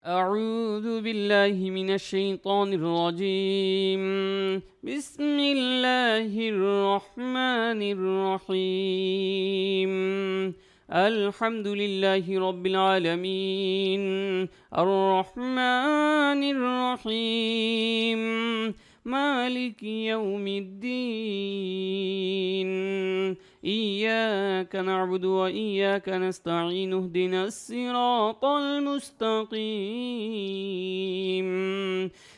أعوذ بالله من الشيطان الرجيم. بسم الله الرحمن الرحيم. الحمد لله رب العالمين، الرحمن الرحيم، مالك يوم الدين. إياك نعبد وإياك نستعين، اهدنا الصراط المستقيم،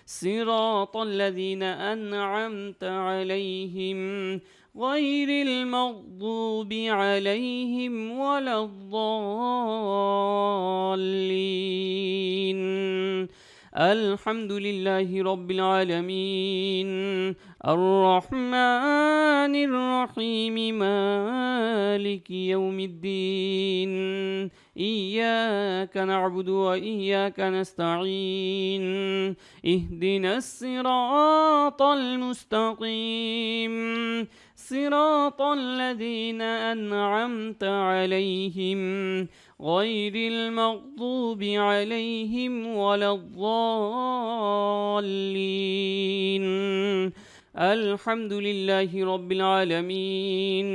صراط الذين أنعمت عليهم غير المغضوب عليهم ولا الضالين. الحمد لله رب العالمين، الرحمن الرحيم، مالك يوم الدين. إياك نعبد وإياك نستعين، اهدنا الصراط المستقيم، صراط الذين أنعمت عليهم غير المغضوب عليهم ولا الضالين. الحمد لله رب العالمين،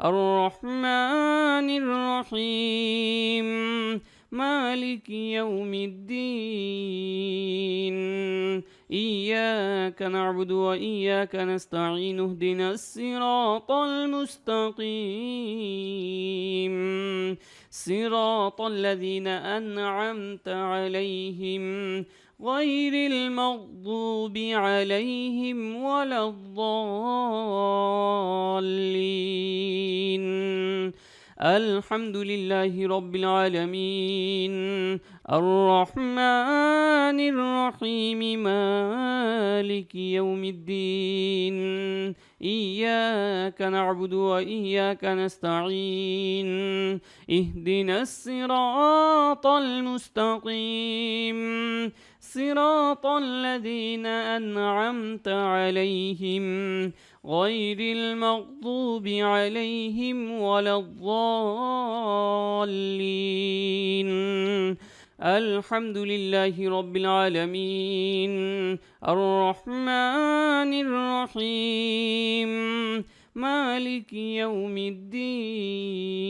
الرحمن الرحيم، مالك يوم الدين. إياك نعبد وإياك نستعين، اهدنا الصراط المستقيم، صراط الذين أنعمت عليهم غير المغضوب عليهم ولا الضالين. الحمد لله رب العالمين، الرحمن الرحيم، مالك يوم الدين. إياك نعبد وإياك نستعين، اهدنا الصراط المستقيم، صراط الذين أنعمت عليهم غير المغضوب عليهم ولا الضالين. الحمد لله رب العالمين، الرحمن الرحيم، مالك يوم الدين.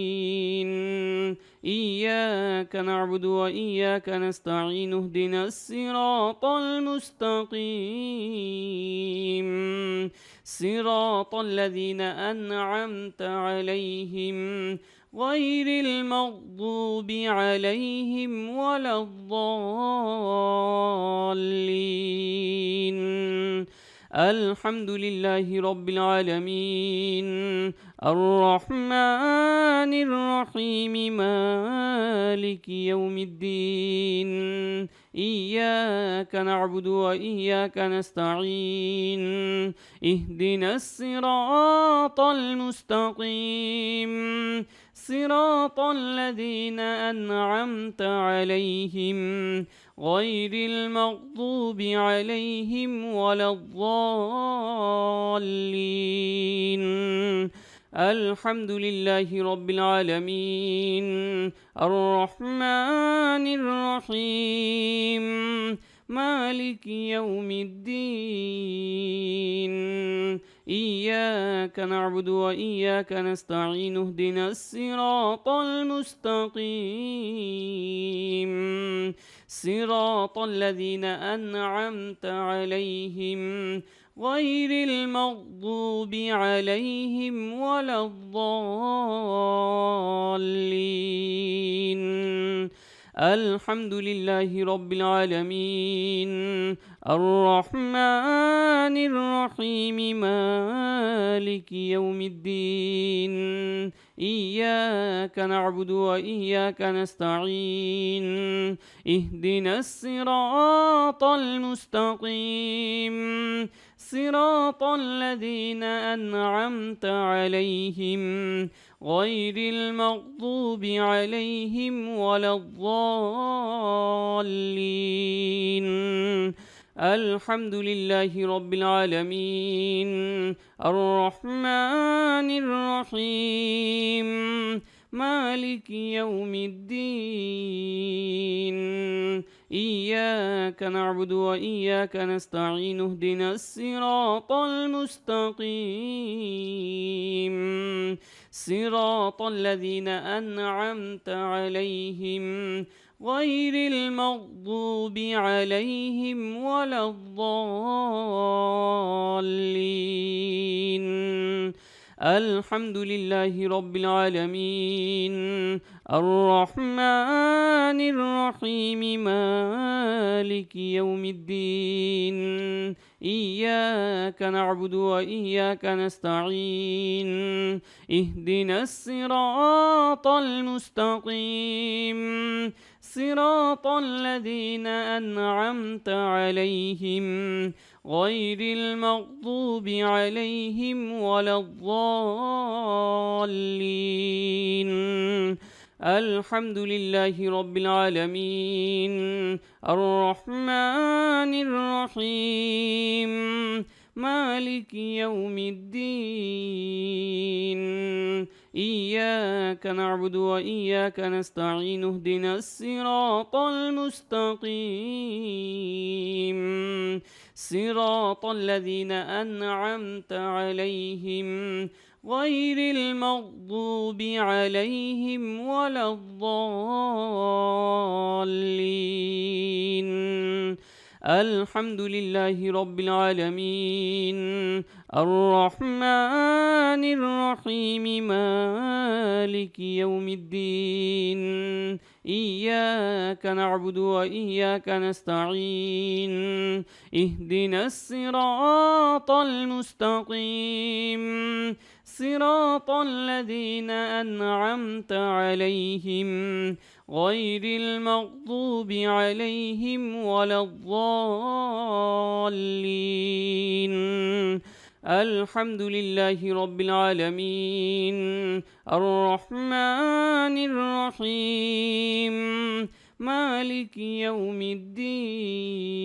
إياك نعبد وإياك نستعين، اهدنا الصراط المستقيم، صراط الذين أنعمت عليهم غير المغضوب عليهم ولا الضالين. الحمد لله رب العالمين، الرحمن الرحيم، مالك يوم الدين. إياك نعبد وإياك نستعين، اهدنا الصراط المستقيم، صراط الذين أنعمت عليهم غير المغضوب عليهم ولا الضالين. الحمد لله رب العالمين، الرحمن الرحيم، مالك يوم الدين. إياك نعبد وإياك نستعين، اهدنا الصراط المستقيم، صراط الذين أنعمت عليهم غير المغضوب عليهم ولا الضالين. الحمد لله رب العالمين، الرحمن الرحيم، مالك يوم الدين. إياك نعبد وإياك نستعين، اهدنا الصراط المستقيم، صراط الذين أنعمت عليهم غير المغضوب عليهم ولا الضالين. الحمد لله رب العالمين، الرحمن الرحيم، مالك يوم الدين. إياك نعبد وإياك نستعين اهدنا الصراط المستقيم صراط الذين أنعمت عليهم غير المغضوب عليهم ولا الضالين. الحمد لله رب العالمين الرحمن الرحيم مالك يوم الدين إياك نعبد وإياك نستعين اهدنا الصراط المستقيم صراط الذين أنعمت عليهم غير المغضوب عليهم ولا الضالين. الحمد لله رب العالمين الرحمن الرحيم مالك يوم الدين إياك نعبد وإياك نستعين اهدنا الصراط المستقيم صراط الذين أنعمت عليهم غير المغضوب عليهم ولا الضالين. الحمد لله رب العالمين الرحمن الرحيم مالك يوم الدين إياك نعبد وإياك نستعين اهدنا الصراط المستقيم صراط الذين أنعمت عليهم غير المغضوب عليهم ولا الضالين. الحمد لله رب العالمين الرحمن الرحيم مالك يوم الدين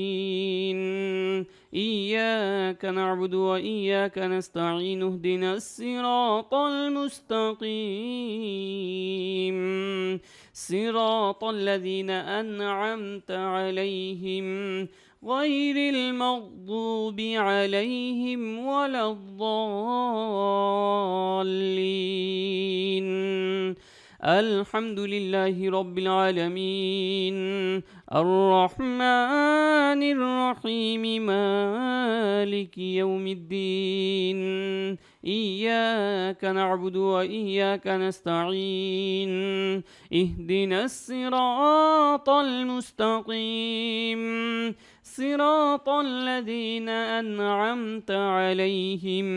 إياك نعبد وإياك نستعين اهدنا الصراط المستقيم صراط الذين أنعمت عليهم غير المغضوب عليهم ولا الضالين. الحمد لله رب العالمين الرحمن الرحيم مالك يوم الدين إياك نعبد وإياك نستعين اهدنا الصراط المستقيم صراط الذين أنعمت عليهم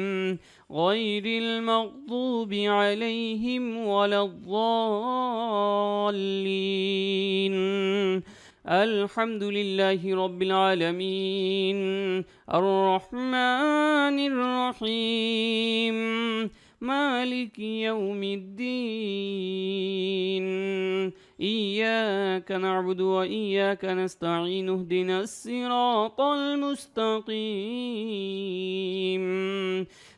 غير المغضوب عليهم ولا الضالين. الحمد لله رب العالمين الرحمن الرحيم مالك يوم الدين إياك نعبد وإياك نستعين اهدنا الصراط المستقيم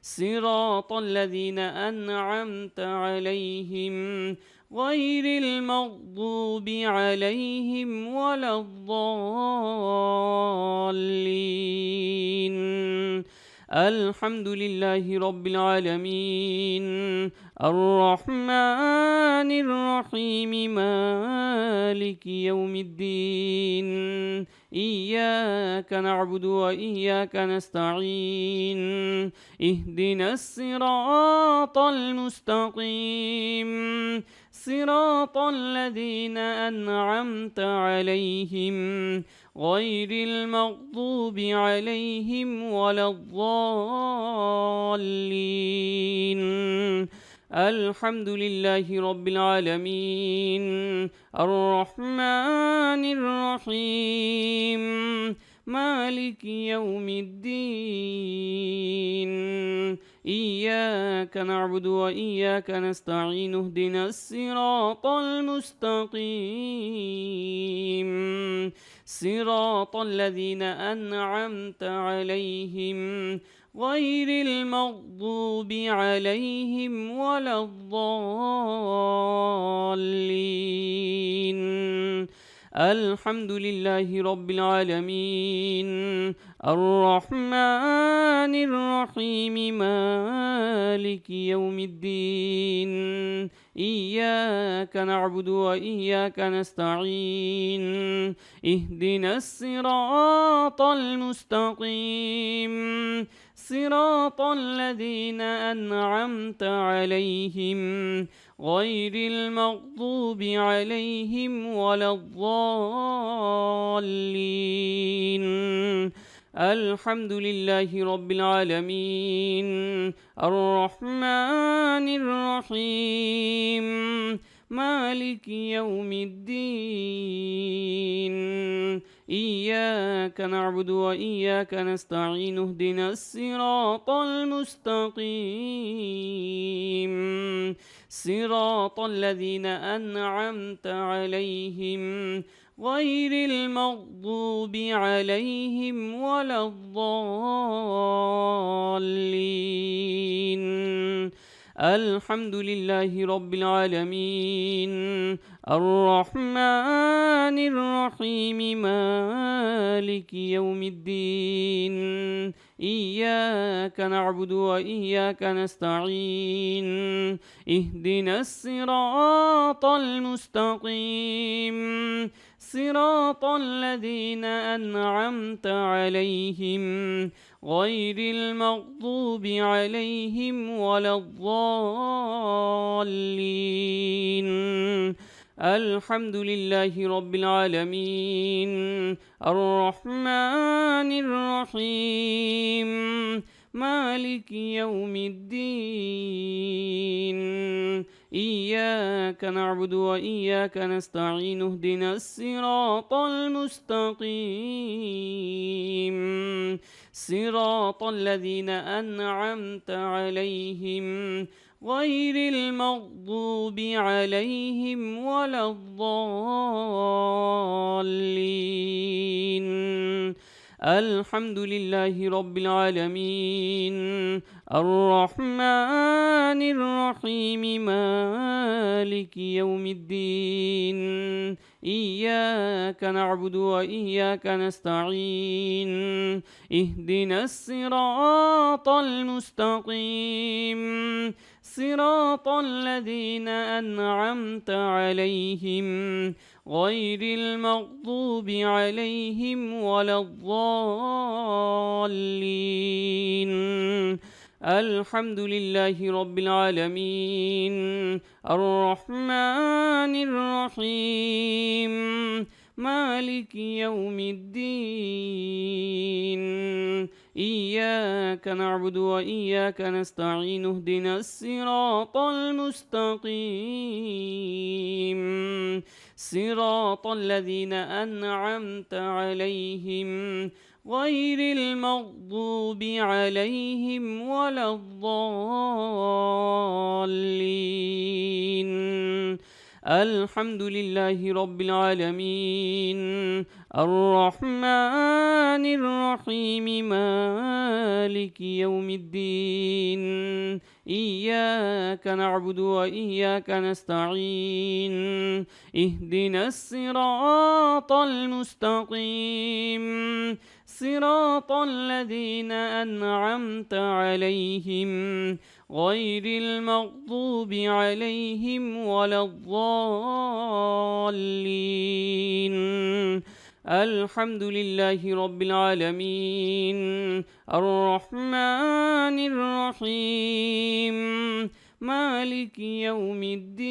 صراط الذين أنعمت عليهم غير المغضوب عليهم ولا الضالين. الحمد لله رب العالمين الرحمن الرحيم مالك يوم الدين إياك نعبد وإياك نستعين اهدنا الصراط المستقيم صراط الذين أنعمت عليهم غير المغضوب عليهم ولا الضالين. الحمد لله رب العالمين الرحمن الرحيم مالك يوم الدين إياك نعبد وإياك نستعين اهدنا الصراط المستقيم صراط الذين أنعمت عليهم غير المغضوب عليهم ولا الضالين. الحمد لله رب العالمين الرحمن الرحيم مالك يوم الدين إياك نعبد وإياك نستعين اهدنا الصراط المستقيم صراط الذين أنعمت عليهم غير المغضوب عليهم ولا الضالين الحمد لله رب العالمين الرحمن الرحيم مالك يوم الدين إياك نعبد وإياك نستعين اهدنا الصراط المستقيم صراط الذين أنعمت عليهم غير المغضوب عليهم ولا الضالين الحمد لله رب العالمين الرحمن الرحيم مالك يوم الدين إياك نعبد وإياك نستعين اهدنا الصراط المستقيم صراط الذين أنعمت عليهم غير المغضوب عليهم ولا الضالين الحمد لله رب العالمين الرحمن الرحيم مالك يوم الدين إياك نعبد وإياك نستعين اهدنا الصراط المستقيم صراط الذين أنعمت عليهم غير المغضوب عليهم ولا الضالين الحمد لله رب العالمين الرحمن الرحيم مالك يوم الدين إياك نعبد وإياك نستعين اهدنا الصراط المستقيم صراط الذين أنعمت عليهم غير المغضوب عليهم ولا الضالين الحمد لله رب العالمين الرحمن الرحيم مالك يوم الدين إياك نعبد وإياك نستعين اهدنا الصراط المستقيم صراط الذين أنعمت عليهم غير المغضوب عليهم ولا الضالين الحمد لله رب العالمين الرحمن الرحيم مالك يوم الدين إياك نعبد وإياك نستعين اهدنا الصراط المستقيم صراط الذين أنعمت عليهم غير المغضوب عليهم ولا الضالين الحمد لله رب العالمين الرحمن الرحيم مالك يوم الدين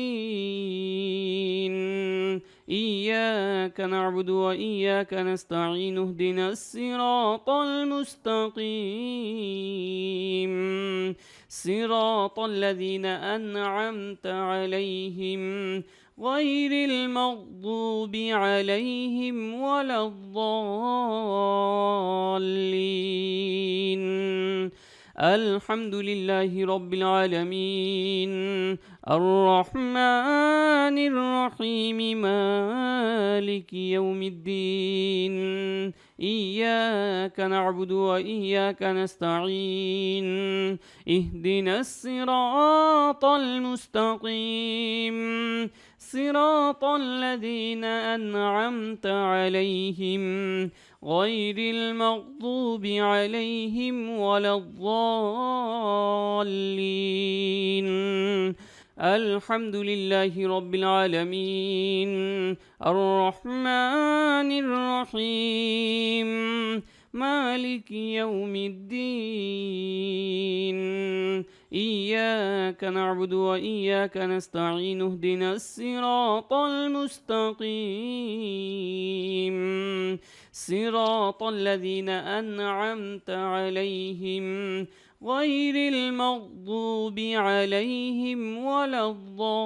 إياك نعبد وإياك نستعين اهدنا الصراط المستقيم صراط الذين أنعمت عليهم غير المغضوب عليهم ولا الضالين الحمد لله رب العالمين الرحمن الرحيم مالك يوم الدين إياك نعبد وإياك نستعين اهدنا الصراط المستقيم صراط الذين أنعمت عليهم غير المغضوب عليهم ولا الضالين. الحمد لله رب العالمين الرحمن الرحيم مالك يوم الدين إياك نعبد وإياك نستعين اهدنا الصراط المستقيم صراط الذين أنعمت عليهم غير المغضوب عليهم ولا الضالين.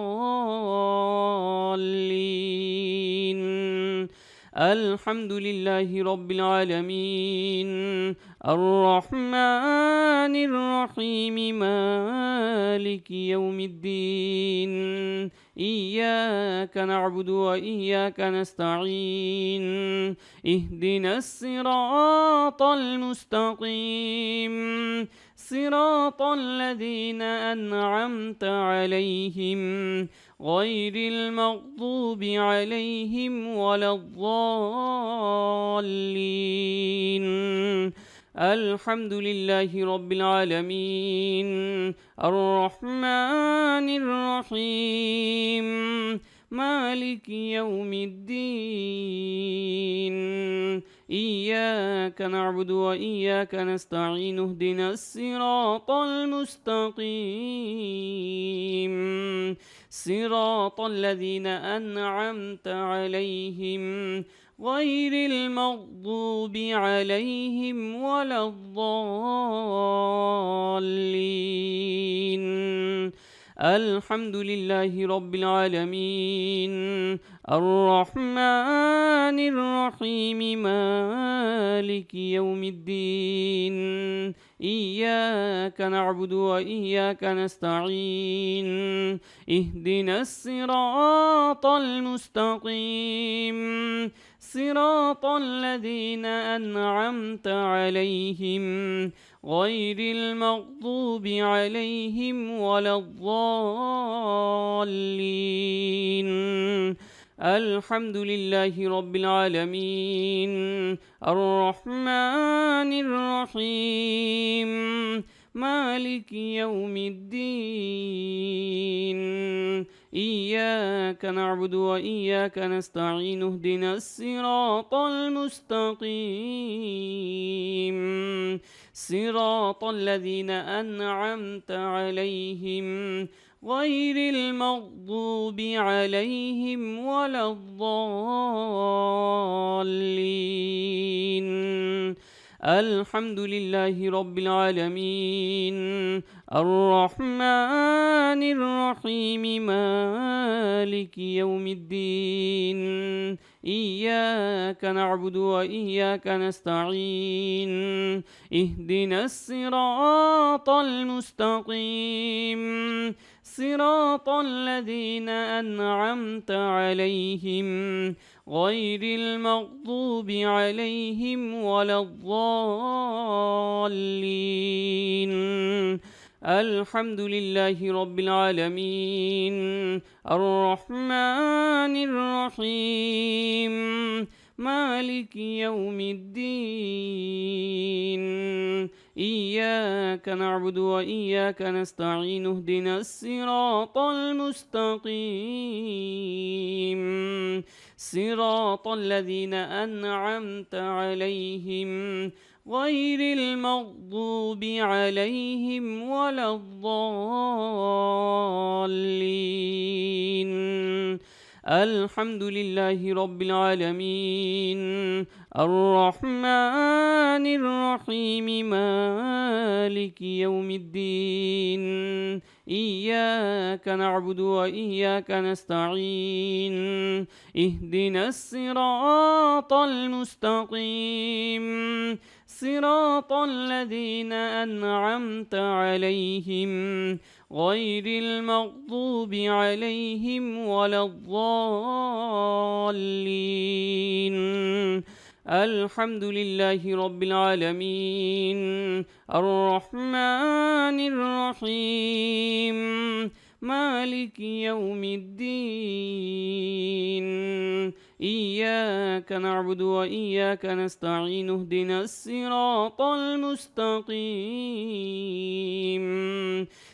الحمد لله رب العالمين الرحمن الرحيم مالك يوم الدين إياك نعبد وإياك نستعين اهدنا الصراط المستقيم صراط الذين أنعمت عليهم غير المغضوب عليهم ولا الضالين. الحمد لله رب العالمين الرحمن الرحيم مالك يوم الدين إياك نعبد وإياك نستعين اهدنا الصراط المستقيم صراط الذين أنعمت عليهم غير المغضوب عليهم ولا الضالين. الحمد لله رب العالمين الرحمن الرحيم مالك يوم الدين إياك نعبد وإياك نستعين اهدنا الصراط المستقيم صراط الذين أنعمت عليهم غير المغضوب عليهم ولا الضالين. الحمد لله رب العالمين الرحمن الرحيم مالك يوم الدين إياك نعبد وإياك نستعين اهدنا الصراط المستقيم صراط الذين أنعمت عليهم غير المغضوب عليهم ولا الضالين. الحمد لله رب العالمين الرحمن الرحيم مالك يوم الدين إياك نعبد وإياك نستعين اهدنا الصراط المستقيم صراط الذين أنعمت عليهم غير المغضوب عليهم ولا الضالين. الحمد لله رب العالمين الرحمن الرحيم مالك يوم الدين إياك نعبد وإياك نستعين اهدنا الصراط المستقيم صراط الذين أنعمت عليهم غير المغضوب عليهم ولا الضالين. الحمد لله رب العالمين الرحمن الرحيم مالك يوم الدين إياك نعبد وإياك نستعين اهدنا الصراط المستقيم صراط الذين أنعمت عليهم غير المغضوب عليهم ولا الضالين. الحمد لله رب العالمين الرحمن الرحيم مالك يوم الدين إياك نعبد وإياك نستعين اهدنا الصراط المستقيم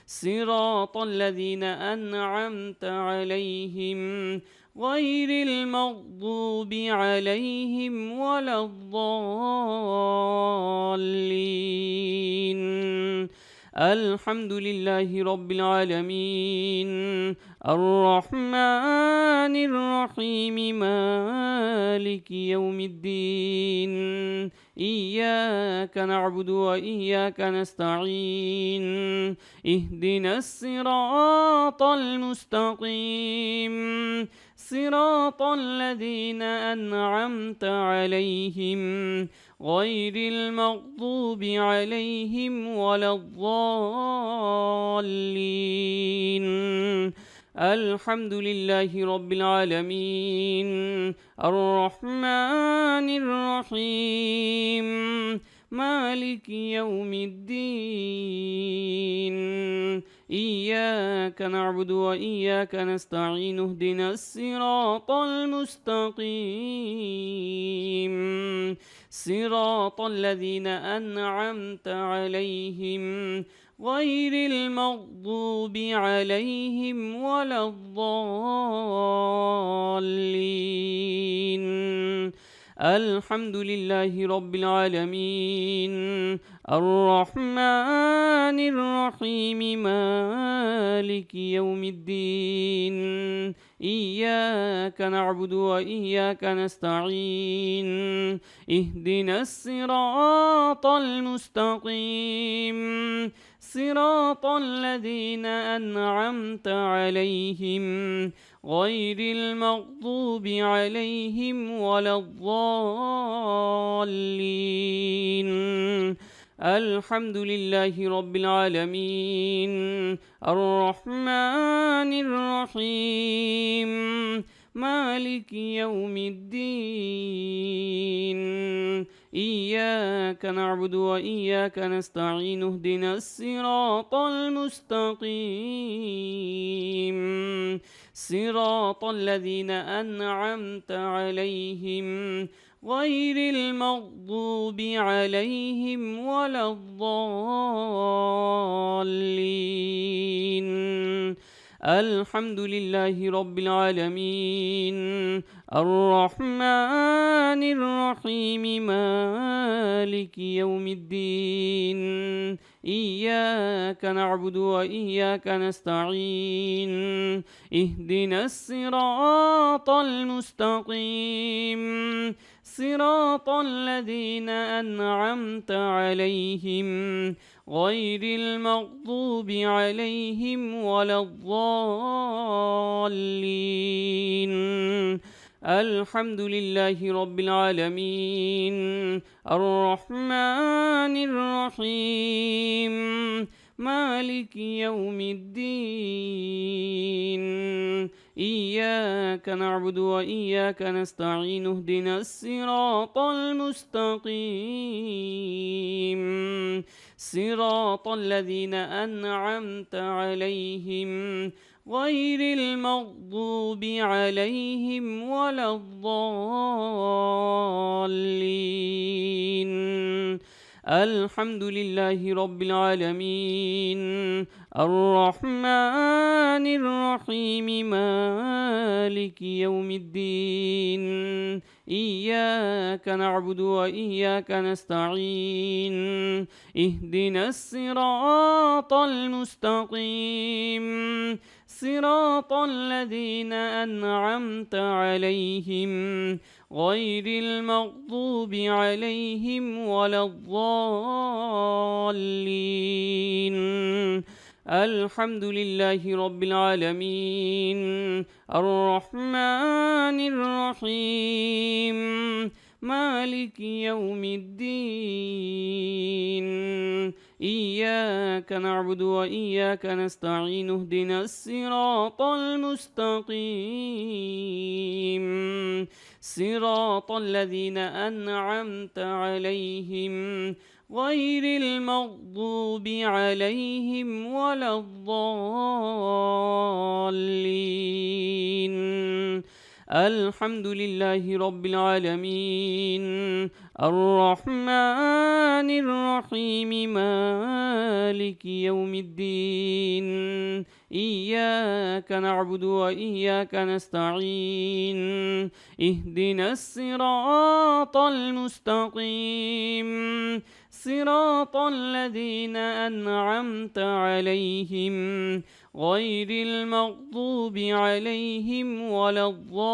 صراط الذين أنعمت عليهم غير المغضوب عليهم ولا الضالين الحمد لله رب العالمين الرحمن الرحيم مالك يوم الدين إياك نعبد وإياك نستعين اهدنا الصراط المستقيم صراط الذين أنعمت عليهم غير المغضوب عليهم ولا الضالين الحمد لله رب العالمين الرحمن الرحيم مالك يوم الدين إياك نعبد وإياك نستعين اهدنا الصراط المستقيم صراط الذين أنعمت عليهم غير المغضوب عليهم ولا الضالين الحمد لله رب العالمين الرحمن الرحيم مالك يوم الدين إياك نعبد وإياك نستعين اهدنا الصراط المستقيم صراط الذين أنعمت عليهم غير المغضوب عليهم ولا الضالين الحمد لله رب العالمين الرحمن الرحيم مالك يوم الدين إياك نعبد وإياك نستعين اهدنا الصراط المستقيم صراط الذين أنعمت عليهم غير المغضوب عليهم ولا الضالين الحمد لله رب العالمين الرحمن الرحيم مالك يوم الدين إياك نعبد وإياك نستعين اهدنا الصراط المستقيم صراط الذين أنعمت عليهم غير المغضوب عليهم ولا الضالين الحمد لله رب العالمين الرحمن الرحيم مالك يوم الدين إياك نعبد وإياك نستعين اهدنا الصراط المستقيم صراط الذين أنعمت عليهم غير المغضوب عليهم ولا الضالين الحمد لله رب العالمين الرحمن الرحيم مالك يوم الدين إياك نعبد وإياك نستعين اهدنا الصراط المستقيم صراط الذين أنعمت عليهم غير المغضوب عليهم ولا الضالين الحمد لله رب العالمين الرحمن الرحيم مالك يوم الدين. إياك نعبد وإياك نستعين اهدنا الصراط المستقيم صراط الذين أنعمت عليهم غير المغضوب عليهم ولا الضالين. الحمد لله رب العالمين الرحمن الرحيم مالك يوم الدين. إياك نعبد وإياك نستعين اهدنا الصراط المستقيم صراط الذين أنعمت عليهم غير المغضوب عليهم ولا الضالين.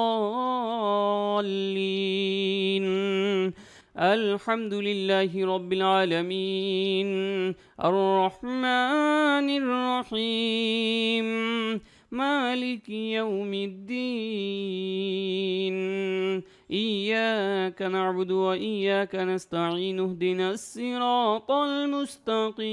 الحمد لله رب العالمين الرحمن الرحيم مالك يوم الدين. إياك نعبد وإياك نستعين اهدنا الصراط المستقيم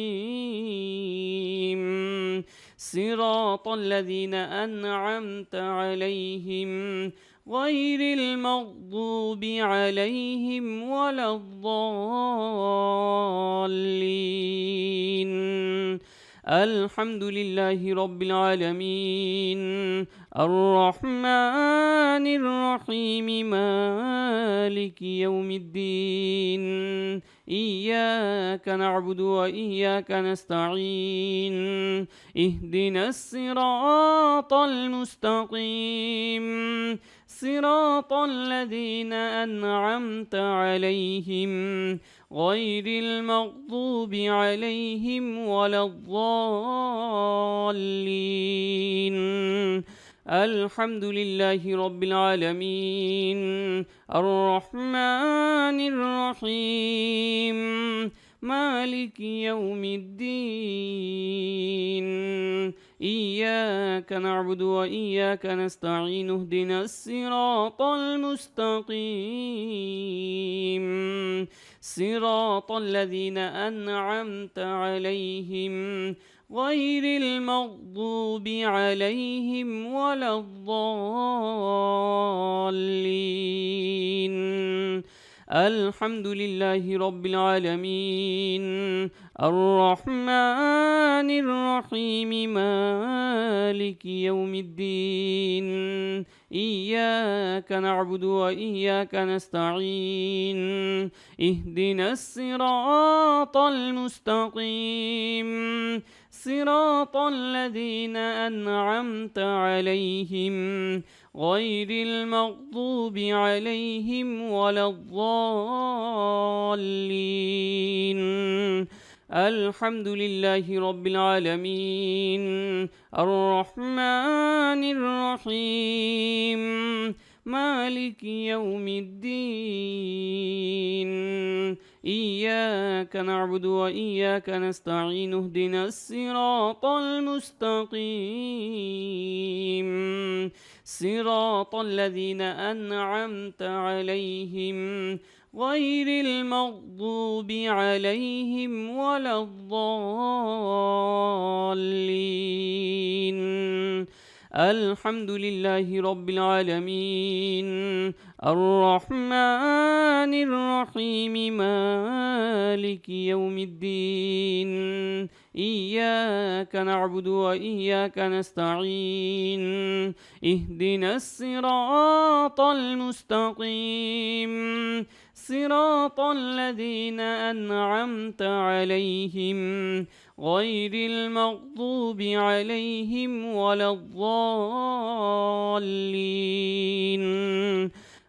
صراط الذين أنعمت عليهم غير المغضوب عليهم ولا الضالين. الحمد لله رب العالمين الرحمن الرحيم مالك يوم الدين. إياك نعبد وإياك نستعين اهدنا الصراط المستقيم صراط الذين أنعمت عليهم غير المغضوب عليهم ولا الضالين. الحمد لله رب العالمين الرحمن الرحيم مالك يوم الدين. إياك نعبد وإياك نستعين اهدنا الصراط المستقيم صراط الذين أنعمت عليهم غير المغضوب عليهم ولا الضالين. الحمد لله رب العالمين الرحمن الرحيم مالك يوم الدين. إياك نعبد وإياك نستعين اهدنا الصراط المستقيم صراط الذين أنعمت عليهم غير المغضوب عليهم ولا الضالين. الحمد لله رب العالمين الرحمن الرحيم مالك يوم الدين. إياك نعبد وإياك نستعين اهدنا الصراط المستقيم صراط الذين أنعمت عليهم غير المغضوب عليهم ولا الضالين. الحمد لله رب العالمين الرحمن الرحيم مالك يوم الدين. إياك نعبد وإياك نستعين اهدنا الصراط المستقيم صراط الذين أنعمت عليهم غير المغضوب عليهم ولا الضالين.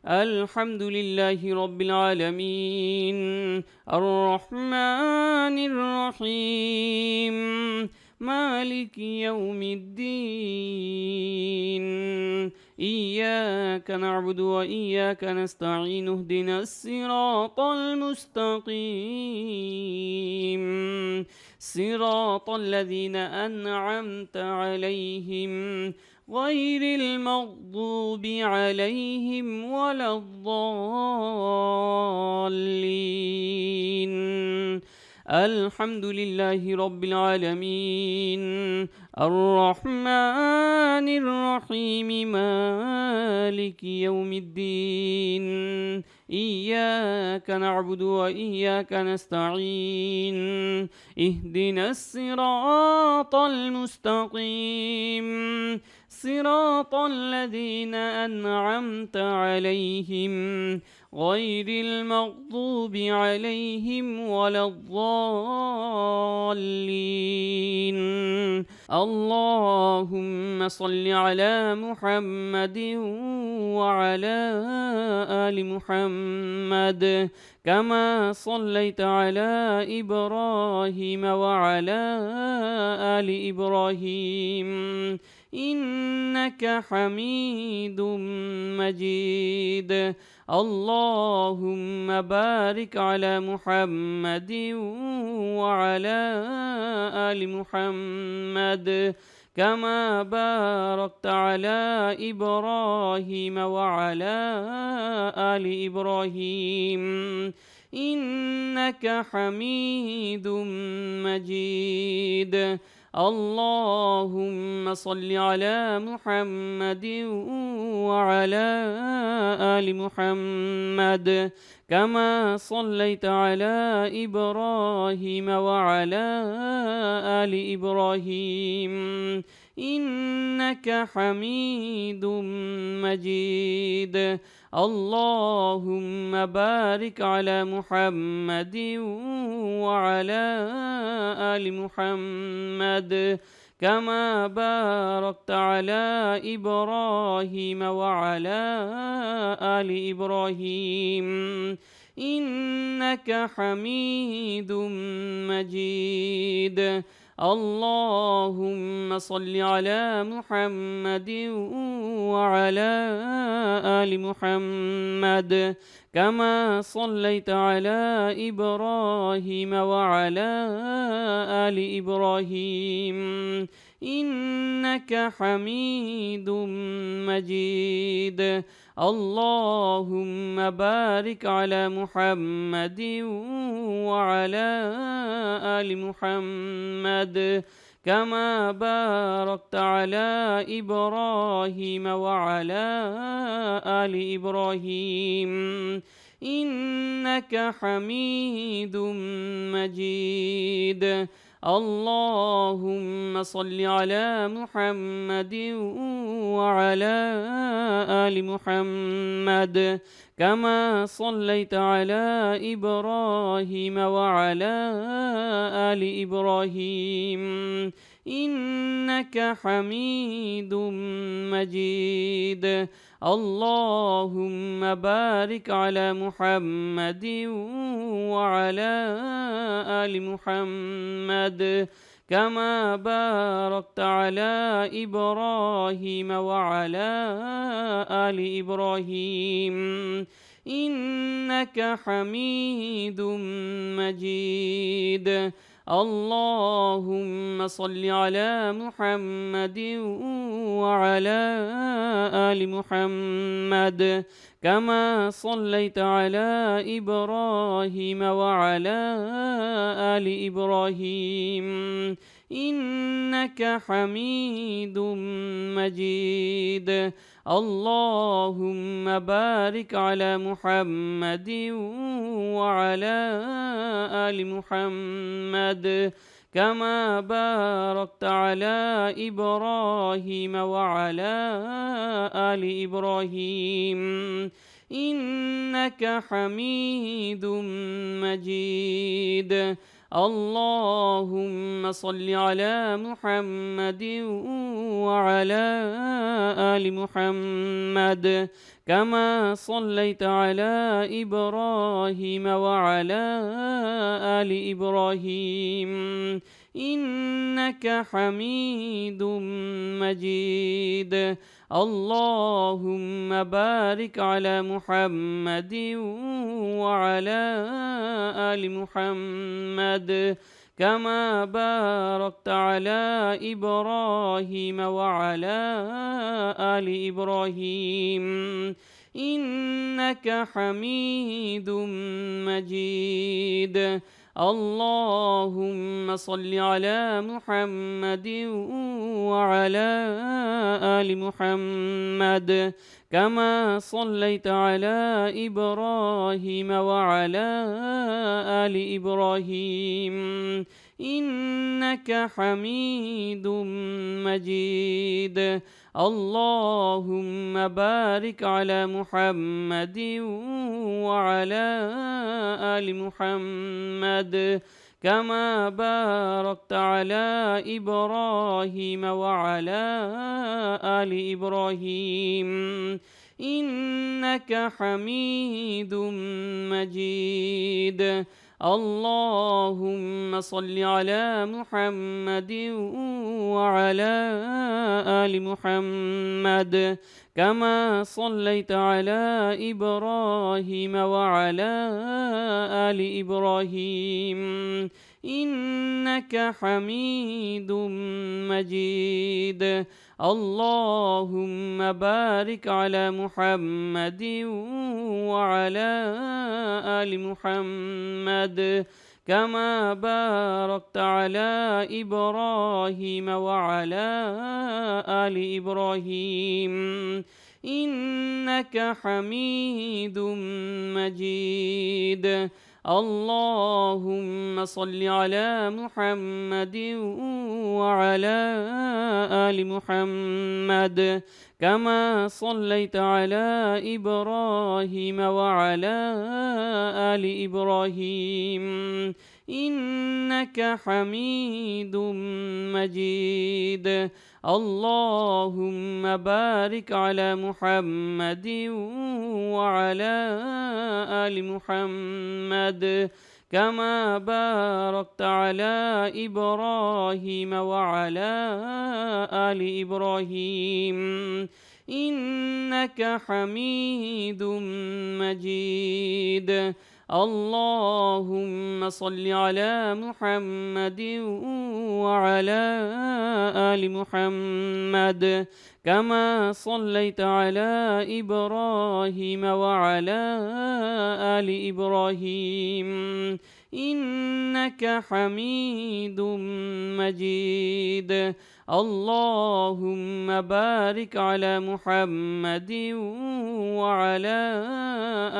الحمد لله رب العالمين الرحمن الرحيم مالك يوم الدين. إياك نعبد وإياك نستعين اهدنا الصراط المستقيم صراط الذين أنعمت عليهم غير المغضوب عليهم ولا الضالين. الحمد لله رب العالمين، الرحمن الرحيم، مالك يوم الدين. إياك نعبد وإياك نستعين، اهدنا الصراط المستقيم، صراط الذين أنعمت عليهم غير المغضوب عليهم ولا الضالين. اللهم صل على محمد وعلى آل محمد كما صليت على إبراهيم وعلى آل إبراهيم إنك حميد مجيد. اللهم بارك على محمد وعلى آل محمد كما باركت على إبراهيم وعلى آل إبراهيم إنك حميد مجيد. اللهم صل على محمد وعلى آل محمد كما صليت على إبراهيم وعلى آل إبراهيم إنك حميد مجيد. اللهم بارك على محمد وعلى آل محمد كما باركت على إبراهيم وعلى آل إبراهيم إنك حميد مجيد. اللهم صل على محمد وعلى آل محمد كما صليت على إبراهيم وعلى آل إبراهيم إنك حميد مجيد. اللهم بارك على محمد وعلى آل محمد كما باركت على إبراهيم وعلى آل إبراهيم إنك حميد مجيد. اللهم صل على محمد وعلى آل محمد كما صليت على إبراهيم وعلى آل إبراهيم إنك حميد مجيد. اللهم بارك على محمد وعلى آل محمد كما باركت على إبراهيم وعلى آل إبراهيم إنك حميد مجيد. اللهم صل على محمد وعلى آل محمد كما صليت على إبراهيم وعلى آل إبراهيم إنك حميد مجيد. اللهم بارك على محمد وعلى آل محمد كما باركت على إبراهيم وعلى آل إبراهيم إنك حميد مجيد. اللهم صل على محمد وعلى آل محمد كما صليت على إبراهيم وعلى آل إبراهيم إنك حميد مجيد. اللهم بارك على محمد وعلى آل محمد كما باركت على إبراهيم وعلى آل إبراهيم إنك حميد مجيد. اللهم صل على محمد وعلى آل محمد كما صليت على إبراهيم وعلى آل إبراهيم إنك حميد مجيد. اللهم بارك على محمد وعلى آل محمد كما باركت على إبراهيم وعلى آل إبراهيم إنك حميد مجيد. اللهم صل على محمد وعلى آل محمد كما صليت على إبراهيم وعلى آل إبراهيم إنك حميد مجيد. اللهم بارك على محمد وعلى آل محمد كما باركت على إبراهيم وعلى آل إبراهيم إنك حميد مجيد. اللهم صل على محمد وعلى آل محمد كما صليت على إبراهيم وعلى آل إبراهيم إنك حميد مجيد. اللهم بارك على محمد وعلى آل محمد كما باركت على إبراهيم وعلى آل إبراهيم إنك حميد مجيد. اللهم صل على محمد وعلى آل محمد كما صليت على إبراهيم وعلى آل إبراهيم إنك حميد مجيد. اللهم بارك على محمد وعلى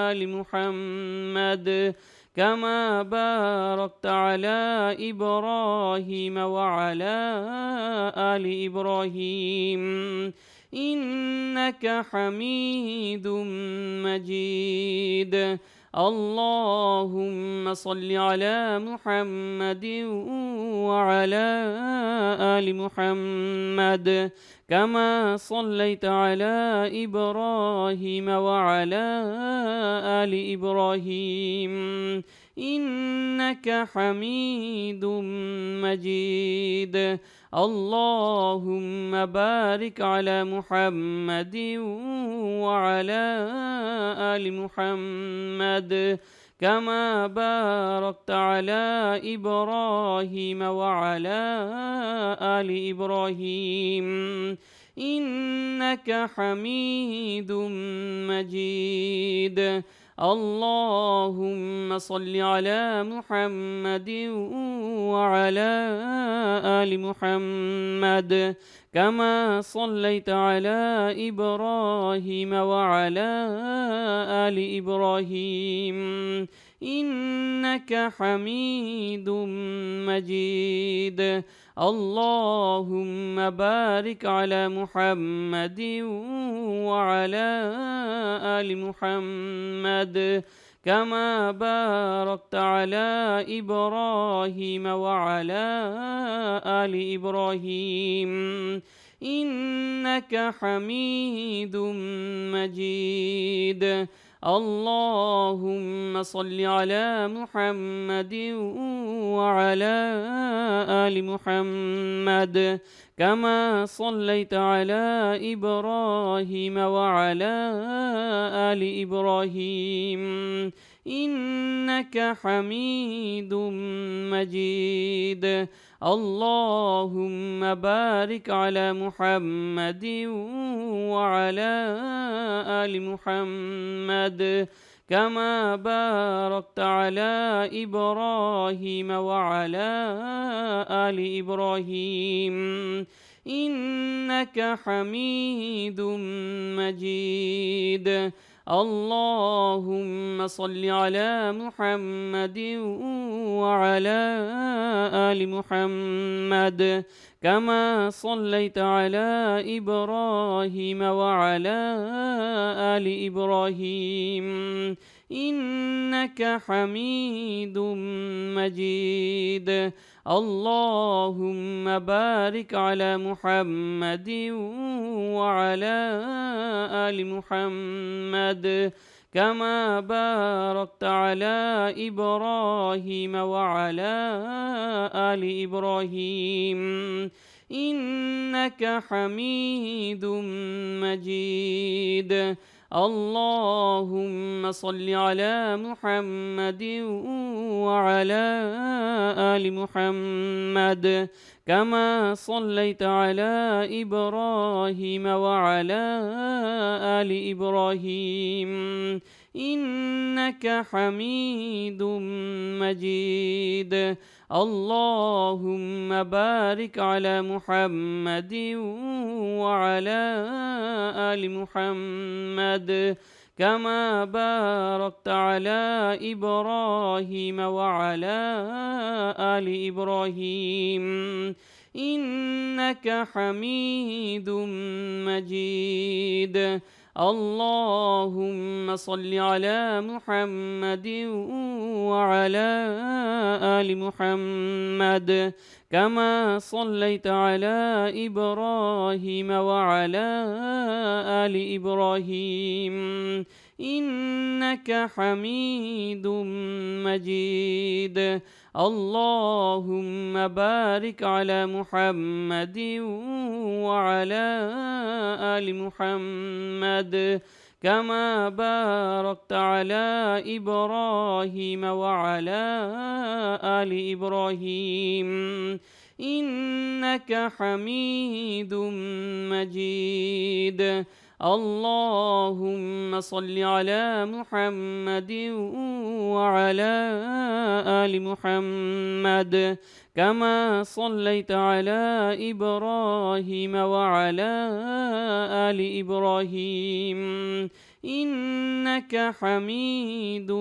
آل محمد كما باركت على إبراهيم وعلى آل إبراهيم إنك حميد مجيد. اللهم صل على محمد وعلى آل محمد كما صليت على إبراهيم وعلى آل إبراهيم إنك حميد مجيد. اللهم بارك على محمد وعلى آل محمد كما باركت على إبراهيم وعلى آل إبراهيم إنك حميد مجيد. اللهم صل على محمد وعلى آل محمد كما صليت على إبراهيم وعلى آل إبراهيم إنك حميد مجيد. اللهم بارك على محمد وعلى آل محمد كما باركت على إبراهيم وعلى آل إبراهيم إنك حميد مجيد. اللهم صل على محمد وعلى آل محمد كما صليت على إبراهيم وعلى آل إبراهيم إنك حميد مجيد. اللهم بارك على محمد وعلى آل محمد كما باركت على إبراهيم وعلى آل إبراهيم إنك حميد مجيد. اللهم صل على محمد وعلى آل محمد كما صليت على إبراهيم وعلى آل إبراهيم إنك حميد مجيد. اللهم بارك على محمد وعلى آل محمد كما باركت على إبراهيم وعلى آل إبراهيم إنك حميد مجيد. اللهم صل على محمد وعلى آل محمد كما صليت على إبراهيم وعلى آل إبراهيم إنك حميد مجيد. اللهم بارك على محمد وعلى آل محمد كما باركت على إبراهيم وعلى آل إبراهيم إنك حميد مجيد. اللهم صل على محمد وعلى آل محمد كما صليت على إبراهيم وعلى آل إبراهيم إنك حميد مجيد. اللهم بارك على محمد وعلى آل محمد كما باركت على إبراهيم وعلى آل إبراهيم إنك حميد مجيد. اللهم صل على محمد وعلى آل محمد كما صليت على إبراهيم وعلى آل إبراهيم إنك حميد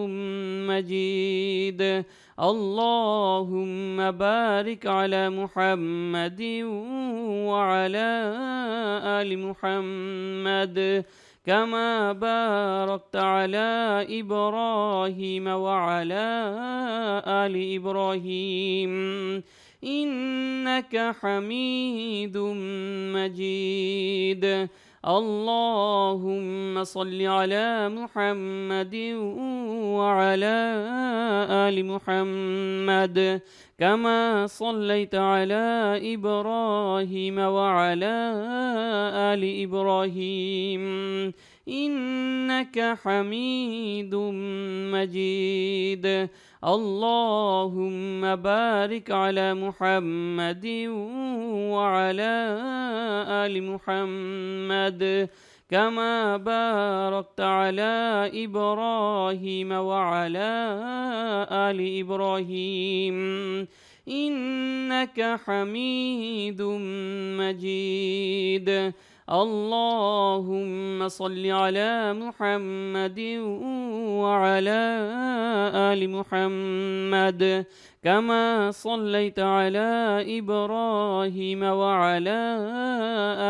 مجيد. اللهم بارك على محمد وعلى آل محمد كما باركت على إبراهيم وعلى آل إبراهيم إنك حميد مجيد. اللهم صل على محمد وعلى آل محمد كما صليت على إبراهيم وعلى آل إبراهيم إنك حميد مجيد. اللهم بارك على محمد وعلى آل محمد كما باركت على إبراهيم وعلى آل إبراهيم إنك حميد مجيد. اللهم صل على محمد وعلى آل محمد كما صليت على إبراهيم وعلى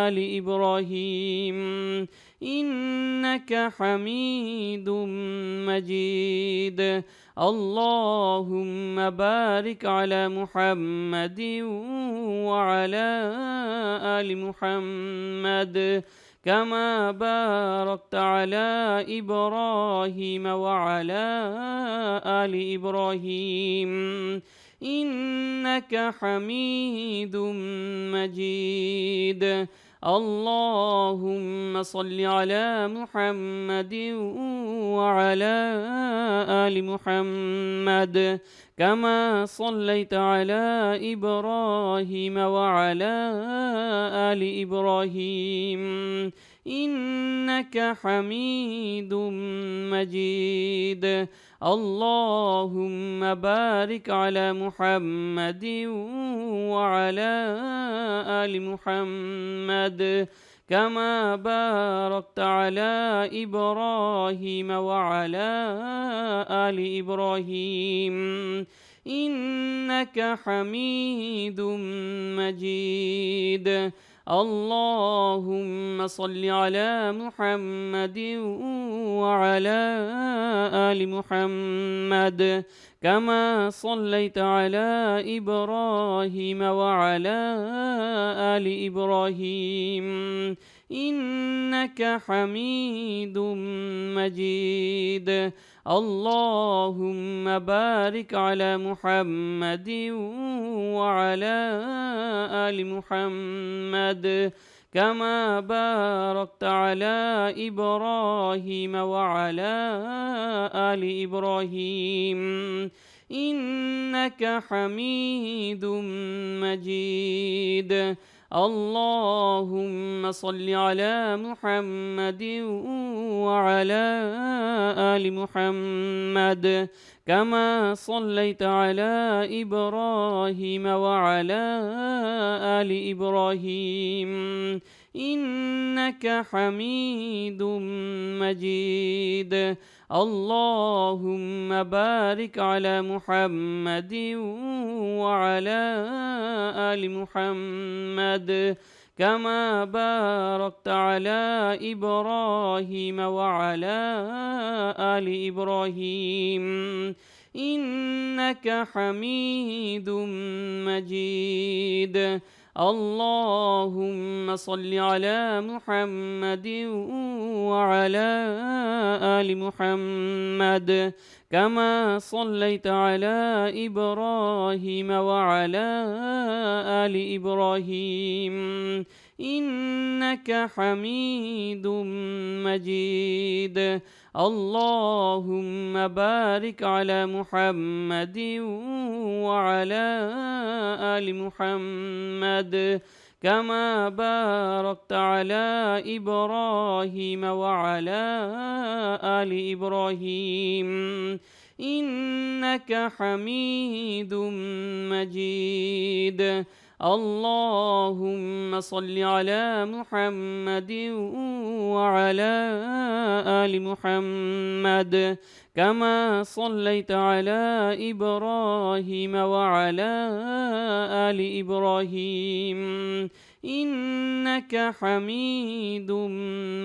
آل إبراهيم إنك حميد مجيد. اللهم بارك على محمد وعلى آل محمد كما باركت على إبراهيم وعلى آل إبراهيم إنك حميد مجيد. اللهم صل على محمد وعلى آل محمد كما صليت على إبراهيم وعلى آل إبراهيم إنك حميد مجيد. اللهم بارك على محمد وعلى آل محمد كما باركت على إبراهيم وعلى آل إبراهيم إنك حميد مجيد. اللهم صل على محمد وعلى آل محمد كما صليت على إبراهيم وعلى آل إبراهيم إنك حميد مجيد. اللهم بارك على محمد وعلى آل محمد كما باركت على إبراهيم وعلى آل إبراهيم إنك حميد مجيد. اللهم صل على محمد وعلى آل محمد كما صليت على إبراهيم وعلى آل إبراهيم إنك حميد مجيد. اللهم بارك على محمد وعلى آل محمد كما باركت على إبراهيم وعلى آل إبراهيم إنك حميد مجيد. اللهم صل على محمد وعلى آل محمد كما صليت على إبراهيم وعلى آل إبراهيم إنك حميد مجيد. اللهم بارك على محمد وعلى آل محمد كما باركت على إبراهيم وعلى آل إبراهيم إنك حميد مجيد. اللهم صل على محمد وعلى آل محمد كما صليت على إبراهيم وعلى آل إبراهيم إنك حميد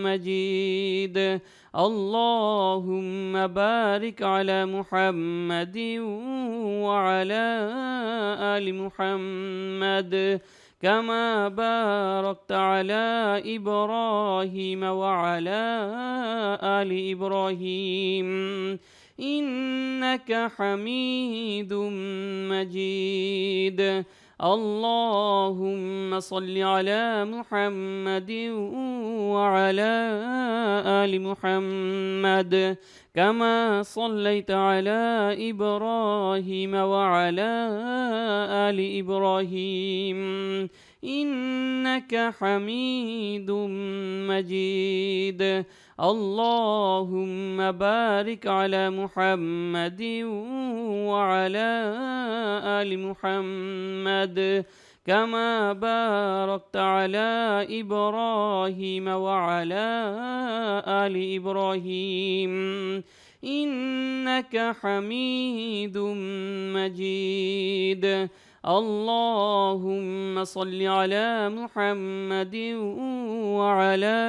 مجيد. اللهم بارك على محمد وعلى آل محمد كما باركت على إبراهيم وعلى آل إبراهيم إنك حميد مجيد. اللهم صل على محمد وعلى آل محمد كما صليت على إبراهيم وعلى آل إبراهيم إنك حميد مجيد. اللهم بارك على محمد وعلى آل محمد كما باركت على إبراهيم وعلى آل إبراهيم إنك حميد مجيد. اللهم صل على محمد وعلى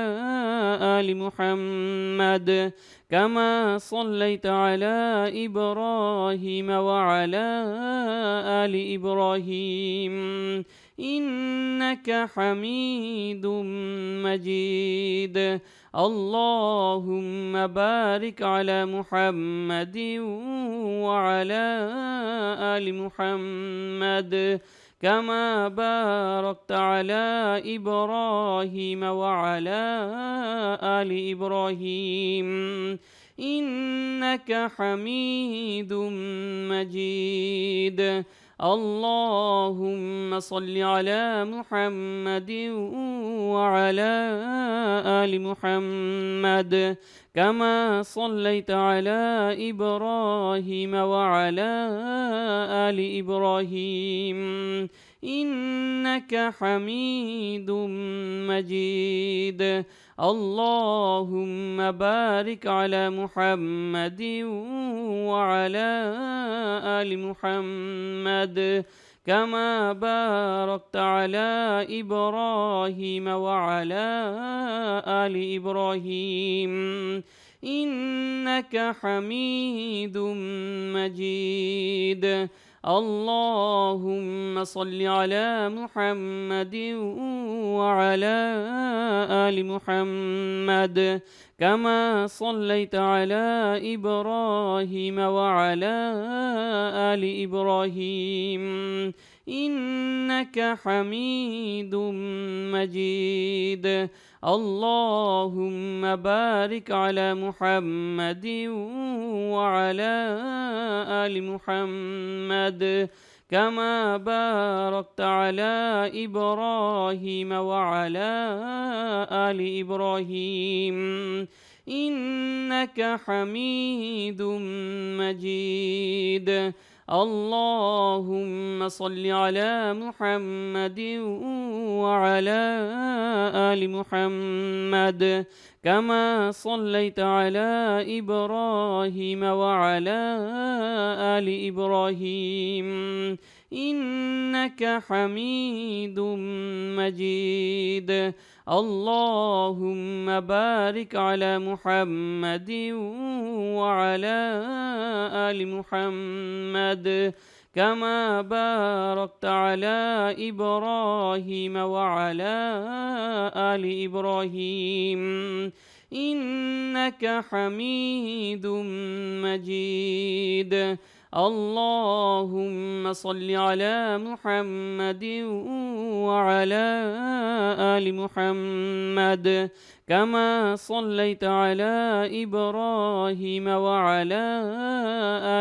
آل محمد كما صليت على إبراهيم وعلى آل إبراهيم إنك حميد مجيد. اللهم بارك على محمد وعلى آل محمد كما باركت على إبراهيم وعلى آل إبراهيم إنك حميد مجيد. اللهم صل على محمد وعلى آل محمد كما صليت على إبراهيم وعلى آل إبراهيم إنك حميد مجيد. اللهم بارك على محمد وعلى آل محمد كما باركت على إبراهيم وعلى آل إبراهيم إنك حميد مجيد. اللهم صل على محمد وعلى آل محمد كما صليت على إبراهيم وعلى آل إبراهيم إنك حميد مجيد. اللهم بارك على محمد وعلى آل محمد كما باركت على إبراهيم وعلى آل إبراهيم إنك حميد مجيد. اللهم صل على محمد وعلى آل محمد كما صليت على إبراهيم وعلى آل إبراهيم إنك حميد مجيد. اللهم بارك على محمد وعلى آل محمد كما باركت على إبراهيم وعلى آل إبراهيم إنك حميد مجيد. اللهم صل على محمد وعلى آل محمد كما صليت على إبراهيم وعلى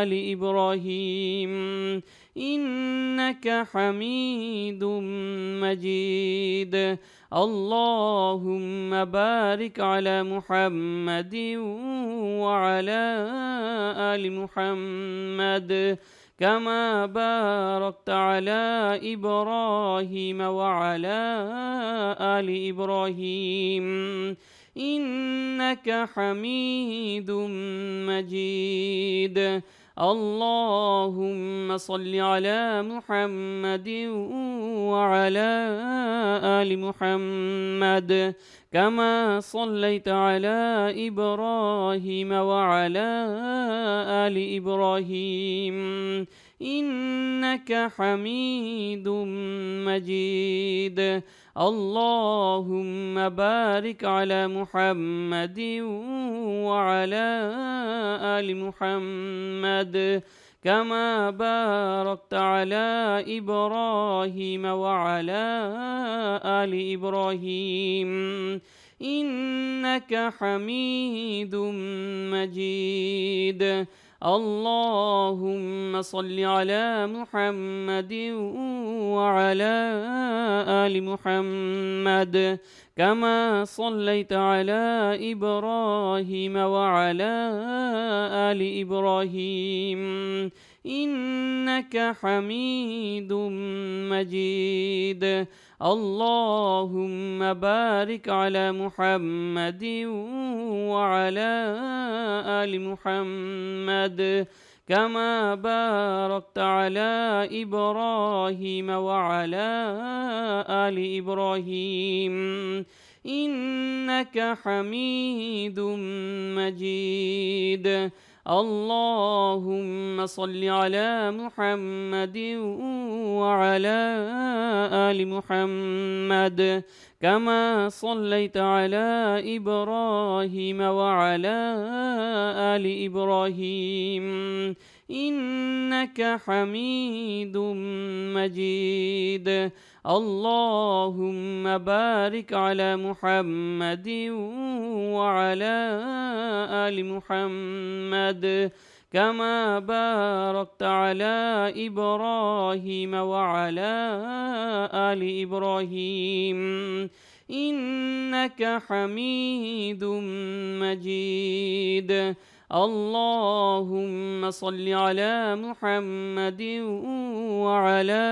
آل إبراهيم إنك حميد مجيد. اللهم بارك على محمد وعلى آل محمد كما باركت على إبراهيم وعلى آل إبراهيم إنك حميد مجيد. اللهم صل على محمد وعلى آل محمد كما صليت على إبراهيم وعلى آل إبراهيم إنك حميد مجيد. اللهم بارك على محمد وعلى آل محمد كما باركت على إبراهيم وعلى آل إبراهيم إنك حميد مجيد. اللهم صل على محمد وعلى آل محمد كما صليت على إبراهيم وعلى آل إبراهيم إنك حميد مجيد. اللهم بارك على محمد وعلى آل محمد كما باركت على إبراهيم وعلى آل إبراهيم إنك حميد مجيد. اللهم صل على محمد وعلى آل محمد كما صليت على إبراهيم وعلى آل إبراهيم إنك حميد مجيد. اللهم بارك على محمد وعلى آل محمد كما باركت على إبراهيم وعلى آل إبراهيم إنك حميد مجيد. اللهم صل على محمد وعلى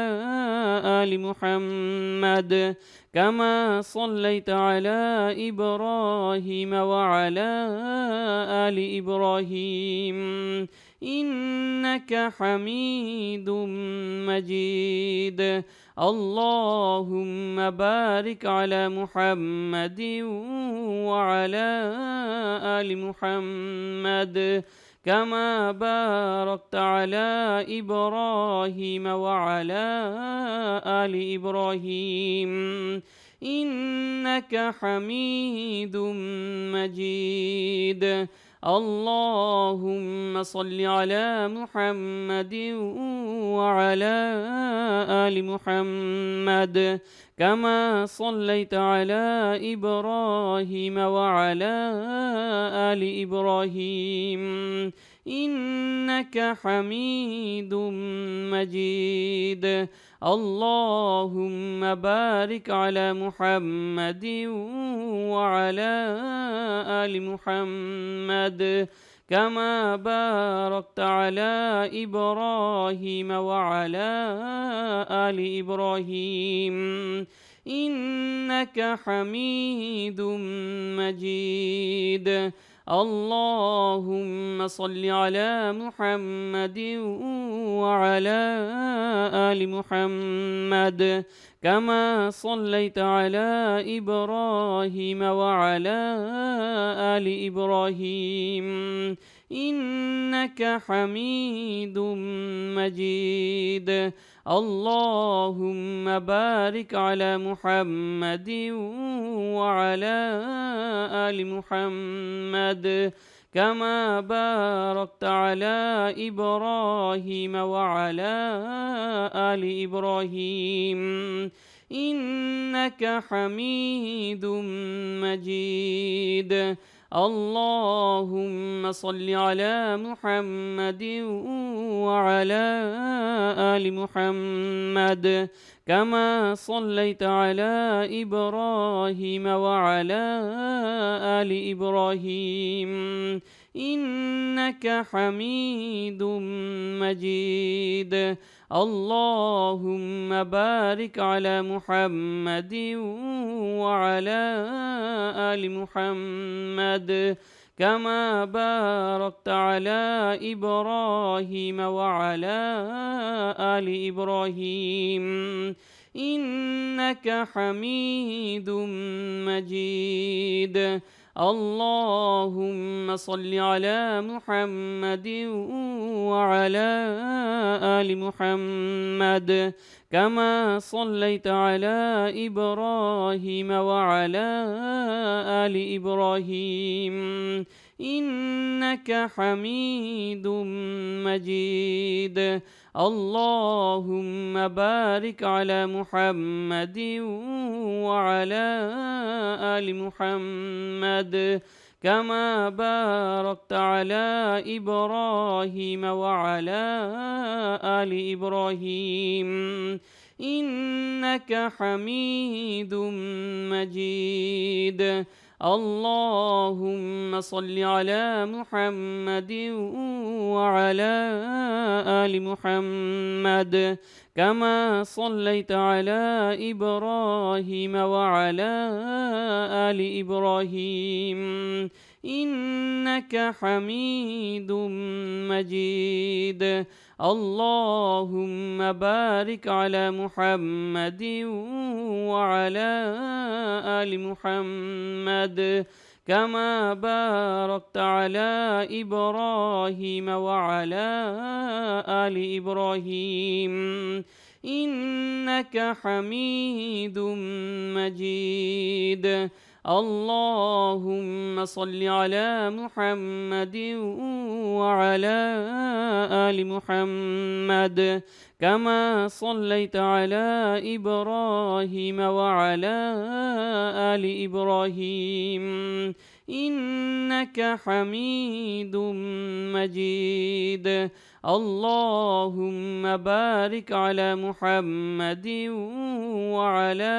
آل محمد كما صليت على إبراهيم وعلى آل إبراهيم إنك حميد مجيد. اللهم بارك على محمد وعلى آل محمد كما باركت على إبراهيم وعلى آل إبراهيم إنك حميد مجيد. اللهم صل على محمد وعلى آل محمد كما صليت على إبراهيم وعلى آل إبراهيم إنك حميد مجيد. اللهم بارك على محمد وعلى آل محمد كما باركت على إبراهيم وعلى آل إبراهيم إنك حميد مجيد. اللهم صل على محمد وعلى آل محمد كما صليت على إبراهيم وعلى آل إبراهيم إنك حميد مجيد. اللهم بارك على محمد وعلى آل محمد كما باركت على إبراهيم وعلى آل إبراهيم إنك حميد مجيد. اللهم صل على محمد وعلى آل محمد كما صليت على إبراهيم وعلى آل إبراهيم إنك حميد مجيد. اللهم بارك على محمد وعلى آل محمد كما باركت على إبراهيم وعلى آل إبراهيم إنك حميد مجيد. اللهم صل على محمد وعلى آل محمد كما صليت على إبراهيم وعلى آل إبراهيم إنك حميد مجيد. اللهم بارك على محمد وعلى آل محمد كما باركت على إبراهيم وعلى آل إبراهيم إنك حميد مجيد. اللهم صل على محمد وعلى آل محمد كما صليت على إبراهيم وعلى آل إبراهيم إنك حميد مجيد. اللهم بارك على محمد وعلى آل محمد كما باركت على إبراهيم وعلى آل إبراهيم إنك حميد مجيد. اللهم صل على محمد وعلى آل محمد كما صليت على إبراهيم وعلى آل إبراهيم إنك حميد مجيد. اللهم بارك على محمد وعلى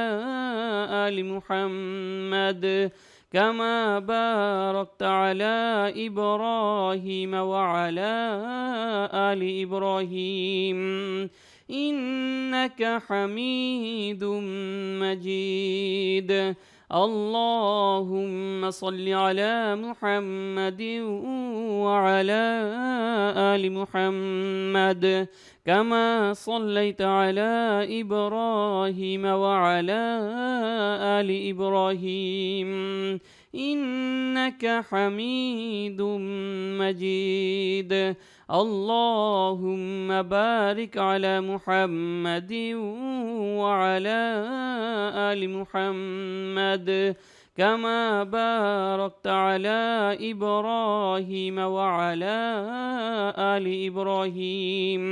آل محمد كما باركت على إبراهيم وعلى آل إبراهيم إنك حميد مجيد. اللهم صل على محمد وعلى آل محمد كما صليت على إبراهيم وعلى آل إبراهيم إنك حميد مجيد. اللهم بارك على محمد وعلى آل محمد كما باركت على إبراهيم وعلى آل إبراهيم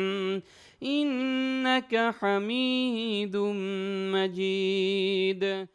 إنك حميد مجيد.